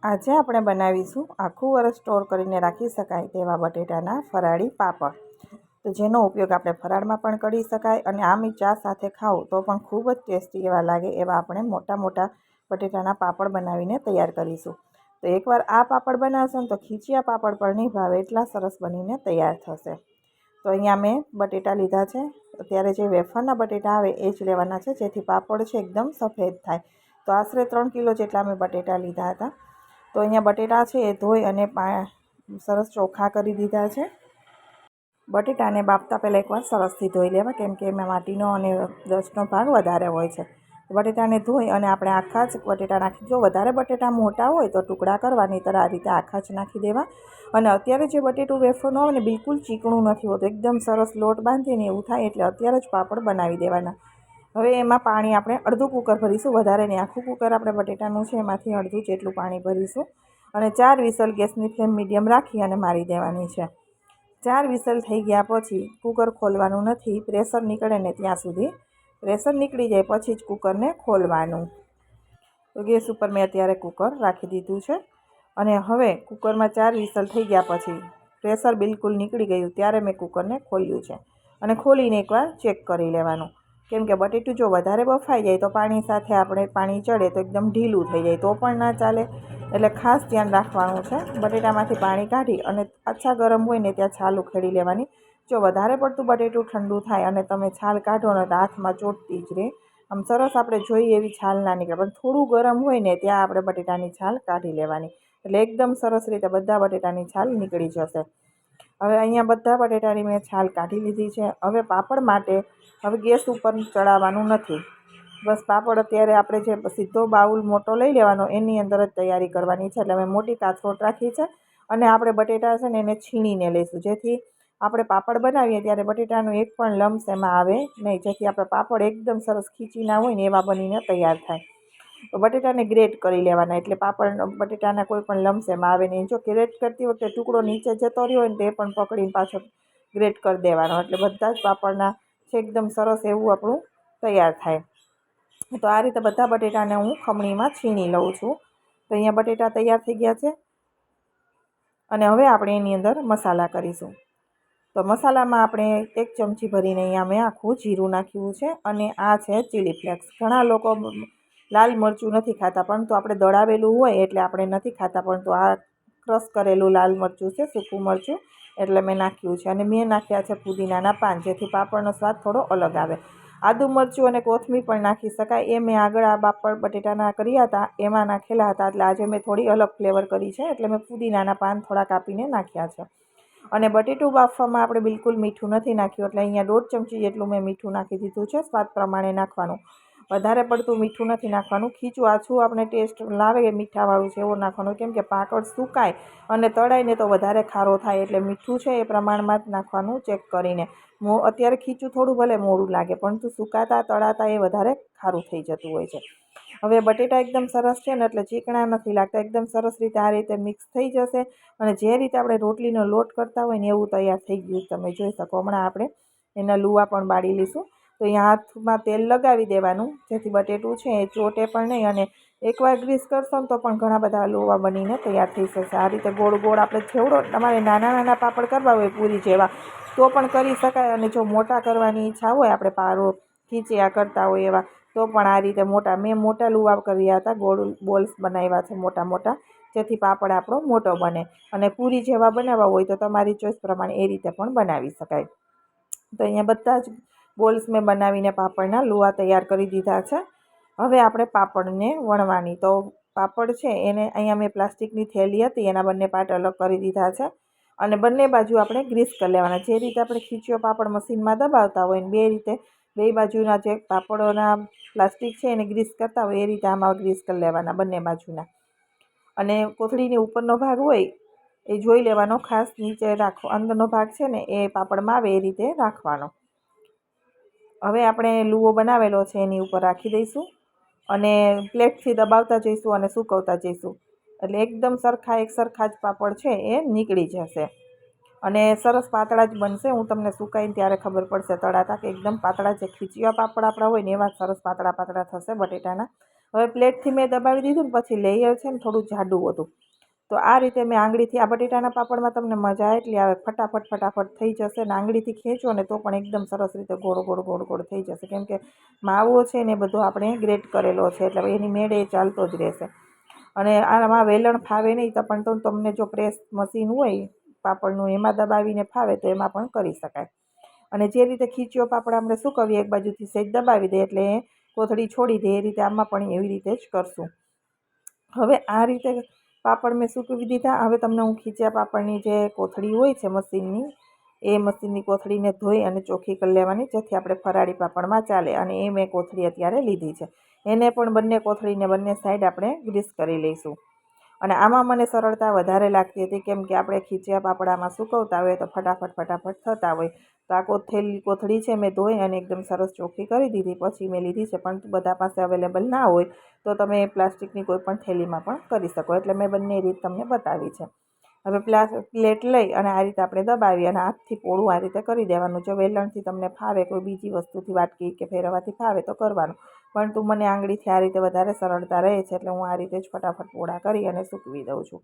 આજે આપણે બનાવીશું આખું વર્ષ સ્ટોર કરીને રાખી શકાય તેવા બટેટાના ફરાળી પાપડ, તો જેનો ઉપયોગ આપણે ફરાળમાં પણ કરી શકાય અને આમી ચા સાથે ખાઓ તો પણ ખૂબ જ ટેસ્ટી એવા લાગે એવા આપણે મોટા મોટા બટેટાના પાપડ બનાવીને તૈયાર કરીશું. તો એકવાર આ પાપડ બનાવશો ને તો ખીચિયા પાપડ પણ નહીં ભાવે એટલા સરસ બનીને તૈયાર થશે. તો અહીંયા મેં બટેટા લીધા છે. અત્યારે જે વેફરના બટેટા આવે એ જ લેવાના છે, જેથી પાપડ છે એકદમ સફેદ થાય. તો આશરે 3 કિલો જેટલા મેં બટેટા લીધા હતા. તો અહીંયા બટેટા છે એ ધોઈ અને સરસ ચોખ્ખા કરી દીધા છે. બટેટાને બાફતા પહેલાં એકવાર સરસથી ધોઈ લેવા, કેમ કે એમાં માટીનો અને દસનો ભાગ વધારે હોય છે. બટેટાને ધોઈ અને આપણે આખા જ બટેટા નાખી, જો વધારે બટેટા મોટા હોય તો ટુકડા કરવા, નહીંતર આ રીતે આખા જ નાખી દેવા. અને અત્યારે જે બટેટું વેફરનું આવે ને બિલકુલ ચીકણું નથી હોતું, એકદમ સરસ લોટ બાંધીને એવું થાય એટલે અત્યારે જ પાપડ બનાવી દેવાના. હવે એમાં પાણી આપણે અડધું કૂકર ભરીશું, વધારે નહીં. આખું કૂકર આપણે બટેટાનું છે એમાંથી અડધું જેટલું પાણી ભરીશું અને 4 વિસલ ગેસની ફ્લેમ મીડિયમ રાખી અને મારી દેવાની છે. 4 વિસલ થઈ ગયા પછી કૂકર ખોલવાનું નથી, પ્રેશર નીકળે ને ત્યાં સુધી. પ્રેશર નીકળી જાય પછી જ કૂકરને ખોલવાનું. તો ગેસ ઉપર મેં અત્યારે કૂકર રાખી દીધું છે અને હવે કૂકરમાં 4 વિસલ થઈ ગયા પછી પ્રેશર બિલકુલ નીકળી ગયું ત્યારે મેં કૂકરને ખોલ્યું છે અને ખોલીને એકવાર ચેક કરી લેવાનું. કેમ કે બટેટું જો વધારે બફાઈ જાય તો પાણી સાથે આપણે પાણી ચડે તો એકદમ ઢીલું થઈ જાય, તો પણ ના ચાલે. એટલે ખાસ ધ્યાન રાખવાનું છે. બટેટામાંથી પાણી કાઢી અને આછા ગરમ હોય ને ત્યાં છાલ ઉખેડી લેવાની. જો વધારે પડતું બટેટું ઠંડુ થાય અને તમે છાલ કાઢો ને તો હાથમાં ચોટતી જ રહે. આમ સરસ આપણે જોઈએ એવી છાલ ના નીકળે, પણ થોડું ગરમ હોય ને ત્યાં આપણે બટેટાની છાલ કાઢી લેવાની, એટલે એકદમ સરસ રીતે બધા બટેટાની છાલ નીકળી જશે. હવે અહીંયા બધા બટેટાની મેં છાલ કાઢી લીધી છે. હવે પાપડ માટે હવે ગેસ ઉપર ચડાવવાનું નથી. બસ પાપડ અત્યારે આપણે જે સીધો બાઉલ મોટો લઈ લેવાનો એની અંદર જ તૈયારી કરવાની છે. એટલે મેં મોટી કાથરોટ રાખી છે અને આપણે બટેટા છે ને એને છીણીને લઈશું, જેથી આપણે પાપડ બનાવીએ ત્યારે બટેટાનું એક પણ લમ્સ એમાં આવે નહીં, જેથી આપણે પાપડ એકદમ સરસ ખીચી ના હોય ને એવા બનીને તૈયાર થાય. તો બટેટાને ગ્રેટ કરી લેવાના, એટલે પાપડ બટેટાના કોઈ પણ લમ્સ એમાં આવે નહીં. જો ગ્રેટ કરતી વખતે ટુકડો નીચે જતો રહ્યો હોય ને તે પણ પકડીને પાછો ગ્રેટ કરી દેવાનો, એટલે બધા જ પાપડના છે એકદમ સરસ એવું આપણું તૈયાર થાય. તો આ રીતે બધા બટેટાને હું ખમણીમાં છીણી લઉં છું. તો અહીંયા બટેટા તૈયાર થઈ ગયા છે અને હવે આપણે એની અંદર મસાલા કરીશું. તો મસાલામાં આપણે 1 ચમચી ભરીને અહીંયા મેં આખું જીરું નાખ્યું છે અને આ છે ચીલી ફ્લેક્સ. ઘણા લોકો લાલ મરચું નથી ખાતા, પરંતુ આપણે દળાવેલું હોય એટલે આપણે નથી ખાતા, પરંતુ આ ક્રશ કરેલું લાલ મરચું છે, સૂકું મરચું, એટલે મેં નાખ્યું છે. અને મેં નાખ્યા છે પુદીનાના પાન, જેથી પાપડનો સ્વાદ થોડો અલગ આવે. આદુ મરચું અને કોથમીર પણ નાખી શકાય. એ મેં આગળ આ પાપડ બટેટાના કર્યા હતા એમાં નાખેલા હતા, એટલે આજે મેં થોડી અલગ ફ્લેવર કરી છે, એટલે મેં પુદીનાના પાન થોડા કાપીને નાખ્યા છે. અને બટેટું બાફવામાં આપણે બિલકુલ મીઠું નથી નાખ્યું, એટલે અહીંયા 1.5 ચમચી જેટલું મેં મીઠું નાખી દીધું છે. સ્વાદ પ્રમાણે નાખવાનું, વધારે પડતું મીઠું નથી નાખવાનું. ખીચું આછું આપણે ટેસ્ટ લાવે મીઠાવાળું છે એવું નાખવાનું, કેમ કે પાપડ સુકાય અને તળાય ને તો વધારે ખારો થાય, એટલે મીઠું છે એ પ્રમાણમાં જ નાખવાનું ચેક કરીને. અત્યારે ખીચું થોડું ભલે મોડું લાગે, પરંતુ સુકાતા તળાતા એ વધારે ખારું થઈ જતું હોય છે. હવે બટેટા એકદમ સરસ છે ને એટલે ચીકણા નથી લાગતા, એકદમ સરસ રીતે આ રીતે મિક્સ થઈ જશે અને જે રીતે આપણે રોટલીનો લોટ કરતા હોય ને એવું તૈયાર થઈ ગયું તમે જોઈ શકો. હમણાં આપણે એના લુવા પણ બાળી લઈશું. તો અહીંયા હાથમાં તેલ લગાવી દેવાનું, જેથી બટેટું છે એ ચોટે પણ નહીં અને એકવાર ગ્રીસ કરશો ને તો પણ ઘણા બધા લુવા બનીને તૈયાર થઈ જશે. આ રીતે ગોળ ગોળ આપણે છેવડો તમારે નાના નાના પાપડ કરવા હોય પૂરી જેવા તો પણ કરી શકાય, અને જો મોટા કરવાની ઈચ્છા હોય આપણે પારો ખીચિયા કરતા હોય એવા તો પણ આ રીતે મોટા, મેં મોટા લુવા કર્યા હતા, ગોળ બોલ્સ બનાવ્યા છે મોટા મોટા, જેથી પાપડ આપણો મોટો બને. અને પૂરી જેવા બનાવવા હોય તો તમારી ચોઈસ પ્રમાણે એ રીતે પણ બનાવી શકાય. તો અહીંયા બધા જ બોલ્સ મેં બનાવીને પાપડના લુવા તૈયાર કરી દીધા છે. હવે આપણે પાપડને વણવાની. તો પાપડ છે એને અહીંયા મેં પ્લાસ્ટિકની થેલી હતી એના બંને પાર્ટ અલગ કરી દીધા છે અને બંને બાજુ આપણે ગ્રીસ કરી લેવાના. જે રીતે આપણે ખીચિયો પાપડ મશીનમાં દબાવતા હોય ને બે રીતે બે બાજુના જે પાપડોના પ્લાસ્ટિક છે એને ગ્રીસ કરતા હોય એ રીતે આમાં ગ્રીસ કરી લેવાના બંને બાજુના. અને કોથળીની ઉપરનો ભાગ હોય એ જોઈ લેવાનો, ખાસ નીચે રાખો, અંદરનો ભાગ છે ને એ પાપડમાં આવે એ રીતે રાખવાનો. હવે આપણે લુવો બનાવેલો છે એની ઉપર રાખી દઈશું અને પ્લેટથી દબાવતા જઈશું અને સૂકવતા જઈશું, એટલે એકદમ સરખા એક સરખા જ પાપડ છે એ નીકળી જશે અને સરસ પાતળા જ બનશે. હું તમને સુકાઈને ત્યારે ખબર પડશે તળાતા કે એકદમ પાતળા, જે ખીચિયા પાપડ આપણા હોય ને એવા સરસ પાતળા પાતળા થશે બટેટાના. હવે પ્લેટથી મેં દબાવી દીધું ને પછી લેયર છે ને થોડું જાડું હતું. તો આ રીતે મેં આંગળીથી, આ બટેટાના પાપડમાં તમને મજા એટલી આવે, ફટાફટ થઈ જશે ને આંગળીથી ખેંચો ને તો પણ એકદમ સરસ રીતે ગોળ થઈ જશે. કેમ કે માવો છે ને એ બધો આપણે ગ્રેટ કરેલો છે એટલે એની મેળે એ ચાલતો જ રહેશે. અને આમાં વેલણ ફાવે નહીં તો પણ તો તમને જો પ્રેસ મશીન હોય પાપડનું એમાં દબાવીને ફાવે તો એમાં પણ કરી શકાય. અને જે રીતે ખીચયો પાપડ આપણે સૂકવીએ એક બાજુથી સહેજ દબાવી દે એટલે કોથળી છોડી દે, એ રીતે આમાં પણ એવી રીતે જ કરશું. હવે આ રીતે પાપડ મેં સૂકવી દીધા. હવે તમને હું ખીચા પાપડની જે કોથળી હોય છે મશીનની, એ મશીનની કોથળીને ધોઈ અને ચોખ્ખી કરી લેવાની, જેથી આપણે ફરાળી પાપડમાં ચાલે. અને એ મેં કોથળી અત્યારે લીધી છે. એને પણ બંને કોથળીને બંને સાઈડ આપણે ગ્રીસ કરી લઈશું. અને આમાં મને સરળતા વધારે લાગતી હતી કેમ કે આપણે ખીચિયા પાપડામાં સૂકવતા હોય તો ફટાફટ થતા હોય. તો આ કોથળી છે મેં ધોઈ અને એકદમ સરસ ચોખ્ખી કરી દીધી, પછી મેં લીધી છે. પણ બધા પાસે અવેલેબલ ના હોય તો તમે પ્લાસ્ટિકની કોઈ પણ થેલીમાં પણ કરી શકો. એટલે મેં બંને રીત તમને બતાવી છે. હવે પ્લેટ લઈ અને આ રીતે આપણે દબાવી અને હાથથી પોળું આ રીતે કરી દેવાનું. જો વેલણથી તમને ફાવે, કોઈ બીજી વસ્તુથી વાટકી કે ફેરવવાથી ફાવે તો કરવાનું, પરંતુ મને આંગળીથી આ રીતે વધારે સરળતા રહે છે એટલે હું આ રીતે જ ફટાફટ પોળા કરી અને સૂકવી દઉં છું.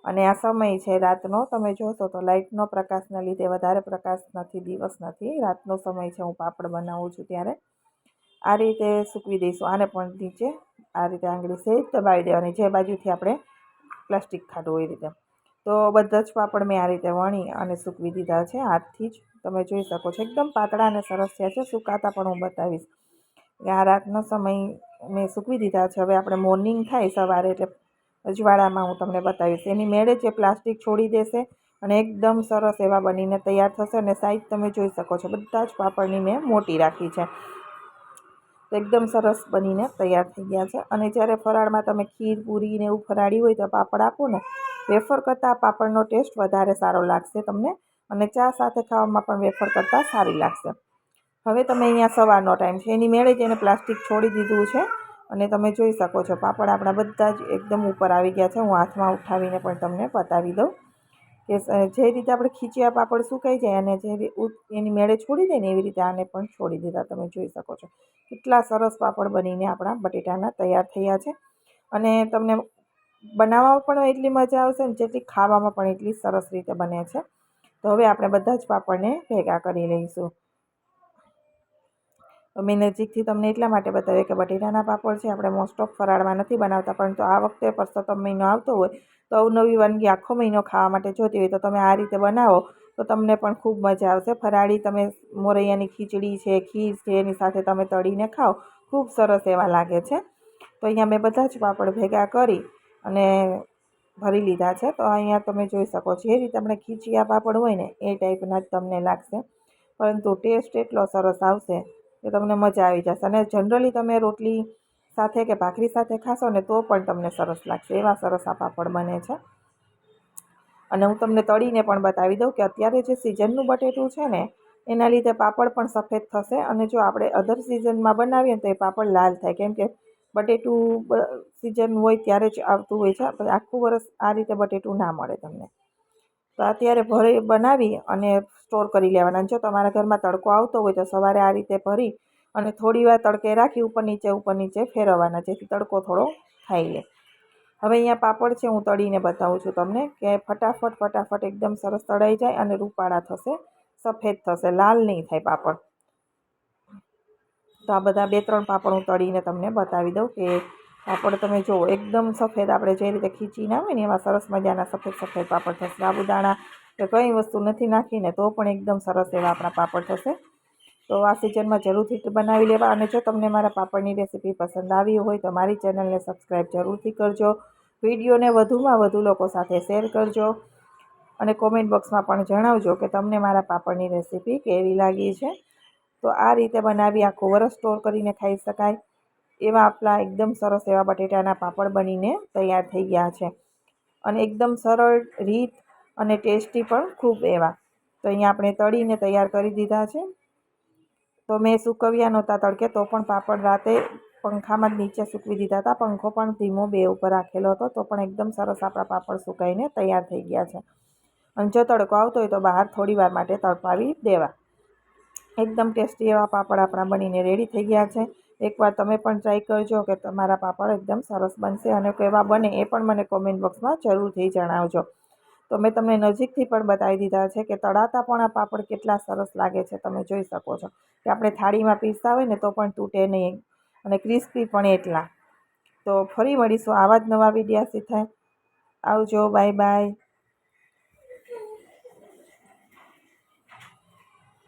અને આ સમય છે રાતનો, તમે જોશો તો લાઇટનો પ્રકાશના લીધે વધારે પ્રકાશ નથી, દિવસ નથી, રાતનો સમય છે. હું પાપડ બનાવું છું ત્યારે આ રીતે સૂકવી દઈશું. આને પણ નીચે આ રીતે આંગળી સહેજ દબાવી દેવાની, જે બાજુથી આપણે પ્લાસ્ટિક ખાધું એ રીતે. તો બધા જ પાપડ મેં આ રીતે વણી અને સૂકવી દીધા છે હાથથી જ. તમે જોઈ શકો છો એકદમ પાતળા અને સરસ થયા છે. સુકાતા પણ હું બતાવીશ. આ રાતનો સમય મેં સૂકવી દીધા છે. હવે આપણે મોર્નિંગ થાય સવારે એટલે અજવાળામાં હું તમને બતાવીશ. એની મેળે જે પ્લાસ્ટિક છોડી દેશે અને એકદમ સરસ એવા બનીને તૈયાર થશે. અને સાઈઝ તમે જોઈ શકો છો, બધા જ પાપડની મેં મોટી રાખી છે. તો એકદમ સરસ બનીને તૈયાર થઈ ગયા છે. અને જ્યારે ફરાળમાં તમે ખીર, પૂરી ને એવું ફરાળી હોય તો પાપડ આપો ને, વેફર કરતાં પાપડનો ટેસ્ટ વધારે સારો લાગશે તમને. અને ચા સાથે ખાવામાં પણ વેફર કરતાં સારી લાગશે. હવે તમે અહીંયા સવારનો ટાઈમ છે, એની મેળે જ એને પ્લાસ્ટિક છોડી દીધું છે. અને તમે જોઈ શકો છો પાપડ આપણા બધા જ એકદમ ઉપર આવી ગયા છે. હું હાથમાં ઉઠાવીને પણ તમને બતાવી દઉં કે જે રીતે આપણે ખીચિયા પાપડ સુકાઈ જાય અને જે એની મેળે છોડી દે ને એવી રીતે આને પણ છોડી દીધા. તમે જોઈ શકો છો કેટલા સરસ પાપડ બનીને આપણા બટેટાના તૈયાર થયા છે. અને તમને બનાવવામાં પણ એટલી મજા આવશે ને જેટલી ખાવામાં પણ એટલી સરસ રીતે બને છે. તો હવે આપણે બધા જ પાપડને ભેગા કરી લઈશું. મેં નજીકથી તમને એટલા માટે બતાવ્યું કે બટેટાના પાપડ છે આપણે મોસ્ટ ઓફ ફરાળમાં નથી બનાવતા, પરંતુ આ વખતે પરસોત્તમ મહિનો આવતો હોય તો અવનવી વાનગી આખો મહિનો ખાવા માટે જોતી હોય તો તમે આ રીતે બનાવો તો તમને પણ ખૂબ મજા આવશે. ફરાળી તમે મોરૈયાની ખીચડી છે, ખીર છે, એની સાથે તમે તળીને ખાઓ, ખૂબ સરસ એવા લાગે છે. તો અહીંયા મેં બધા જ પાપડ ભેગા કરી અને ભરી લીધા છે. તો અહીંયા તમે જોઈ શકો છો એ રીતે આપણે ખીચિયા પાપડ હોય ને એ ટાઈપના જ તમને લાગશે, પરંતુ ટેસ્ટ એટલો સરસ આવશે કે તમને મજા આવી જશે. અને જનરલી તમે રોટલી સાથે કે ભાખરી સાથે ખાશો ને તો પણ તમને સરસ લાગશે. એવા સરસ આ પાપડ બને છે. અને હું તમને તળીને પણ બતાવી દઉં કે અત્યારે જે સિઝનનું બટેટું છે ને એના લીધે પાપડ પણ સફેદ થશે. અને જો આપણે અધર સિઝનમાં બનાવીએ તો એ પાપડ લાલ થાય, કેમ કે બટેટું સિઝન હોય ત્યારે જ આવતું હોય છે. આખું વરસ આ રીતે બટેટું ના મળે તમને. તો અત્યારે બનાવી અને સ્ટોર કરી લેવાના. જો તમારા ઘરમાં તડકો આવતો હોય તો સવારે આ રીતે ભરી અને થોડી વાર તડકે રાખી ઉપર નીચે ફેરવવાના, જેથી તડકો થોડો ખાઈ લે. હવે અહીંયા પાપડ છે હું તળીને બતાવું છું તમને કે ફટાફટ એકદમ સરસ તળાઈ જાય અને રૂપાળા થશે, સફેદ થશે, લાલ નહીં થાય પાપડ. તો આ બધા 2-3 પાપડ હું તળીને તમને બતાવી દઉં કે પાપડ તમે જુઓ એકદમ સફેદ, આપણે જે રીતે ખીચી ના હોય ને એવા સરસ મજાના સફેદ પાપડ થશે. સાબુદાણા કે કંઈ વસ્તુ નથી નાખીને તો પણ એકદમ સરસ એવા આપણા પાપડ થશે. તો આ સિઝનમાં જરૂરથી બનાવી લેવા. અને જો તમને મારા પાપડની રેસીપી પસંદ આવી હોય તો મારી ચેનલને સબસ્ક્રાઈબ જરૂરથી કરજો. વિડીયોને વધુમાં વધુ લોકો સાથે શેર કરજો. અને કોમેન્ટ બોક્સમાં પણ જણાવજો કે તમને મારા પાપડની રેસીપી કેવી લાગી છે. તો આ રીતે બનાવી આખું વરસ સ્ટોર કરીને ખાઈ શકાય એવા આપણા એકદમ સરસ એવા બટેટાના પાપડ બનીને તૈયાર થઈ ગયા છે. અને એકદમ સરળ રીત અને ટેસ્ટી પણ ખૂબ એવા. તો અહીંયા આપણે તળીને તૈયાર કરી દીધા છે. તો મેં સૂકવ્યા નહોતા તડકે તો પણ પાપડ રાતે પંખામાં જ નીચે સૂકવી દીધા હતા. પંખો પણ ધીમો 2 ઉપર રાખેલો હતો તો પણ એકદમ સરસ આપણા પાપડ સુકાઈને તૈયાર થઈ ગયા છે. અને જો તડકો આવતો હોય તો બહાર થોડી વાર માટે તડપાવી દેવા. એકદમ ટેસ્ટી એવા પાપડ આપણા બનીને રેડી થઈ ગયા છે. એકવાર તમે પણ ટ્રાય કરજો કે તમારા પાપડ એકદમ સરસ બનશે, અને કેવા બને એ પણ મને કોમેન્ટ બોક્સમાં જરૂરથી જણાવજો. તો મેં તમને નજીકથી પણ બતાવી દીધા છે કે તળાતા પણ આ પાપડ કેટલા સરસ લાગે છે. તમે જોઈ શકો છો કે આપણે થાળીમાં પીસતા હોય ને તો પણ તૂટે નહીં, અને ક્રિસ્પી પણ એટલા. તો ફરી મળીશું આવા જ નવા વિડીયા સાથે. આવજો, બાય બાય.